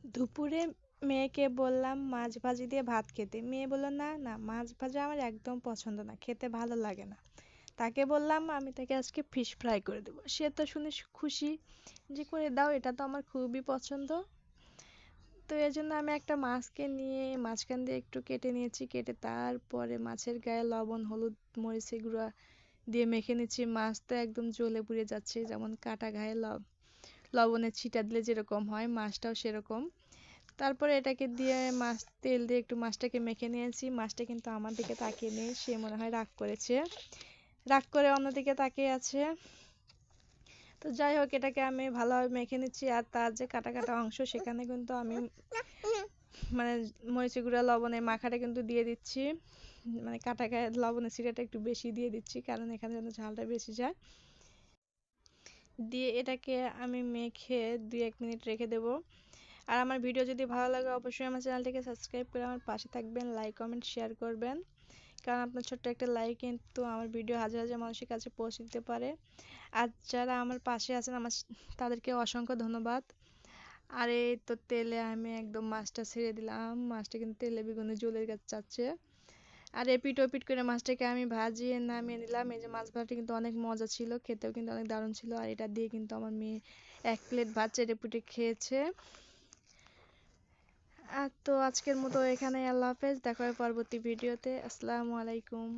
দুপুরে মেয়েকে বললাম মাছ ভাজি দিয়ে ভাত খেতে। মেয়ে বলল না না, মাছ ভাজা আমার একদম পছন্দ না, খেতে ভালো লাগে না। তাকে বললাম আমি তাকে আজকে ফিশ ফ্রাই করে দেবো। সে তো শুনে খুশি যে করে দাও, এটা তো আমার খুবই পছন্দ। তো এর জন্য আমি একটা মাছকে নিয়ে মাঝখান দিয়ে একটু কেটে নিয়েছি, কেটে তারপরে মাছের গায়ে লবণ হলুদ মরিচের গুঁড়া দিয়ে মেখে নিচ্ছি। মাছ তো একদম জ্বলে পুড়ে যাচ্ছে, যেমন কাটা গায়ে লবণের ছিটা দিলে যেরকম হয়, মাছটাও সেরকম। তারপরে এটাকে দিয়ে তেল দিয়ে একটু মাছটাকে মেখে নিয়েছি। মাছটা কিন্তু আমার দিকে তাকিয়ে নেই, সে মনে হয় রাগ করেছে, রাগ করে অন্যদিকে তাকিয়ে আছে। তো যাই হোক, এটাকে আমি ভালোভাবে মেখে নিচ্ছি। আর তার যে কাটা কাটা অংশ, সেখানে কিন্তু আমি মানে মরিচের গুঁড়া লবণের মাখাটা কিন্তু দিয়ে দিচ্ছি। মানে কাটা গায়ে লবণের ছিটাটা একটু বেশি দিয়ে দিচ্ছি, কারণ এখানে যেন ঝালটা বেশি যায়। দিয়ে এটাকে আমি মেখে 2-1 মিনিট রেখে দেবো। আর আমার ভিডিও যদি ভালো লাগে অবশ্যই আমার চ্যানেলটিকে সাবস্ক্রাইব করে আমার পাশে থাকবেন, লাইক কমেন্ট শেয়ার করবেন, কারণ আপনার ছোট্ট একটা লাইক কিন্তু আমার ভিডিও হাজার হাজার মানুষের কাছে পৌঁছে দিতে পারে। আর যারা আমার পাশে আছেন তাদেরকে অসংখ্য ধন্যবাদ। আর এই তো তেলে আমি একদম মাছটা ছেড়ে দিলাম। মাছটা কিন্তু তেলে বেগুনে জ্বলে যাচ্ছে। আর এপিট ওপিট করে মাছটাকে আমি ভাজিয়ে নামিয়ে নিলাম। এই যে মাছ ভাজাটা কিন্তু অনেক মজা ছিল, খেতেও কিন্তু অনেক দারুণ ছিল। আর এটা দিয়ে কিন্তু আমার মেয়ে 1 প্লেট ভাত চেটেপুটে খেয়েছে। আর তো আজকের মতো এখানে, আল্লাহ হাফেজ, দেখা হয় পরবর্তী ভিডিওতে। আসসালামু আলাইকুম।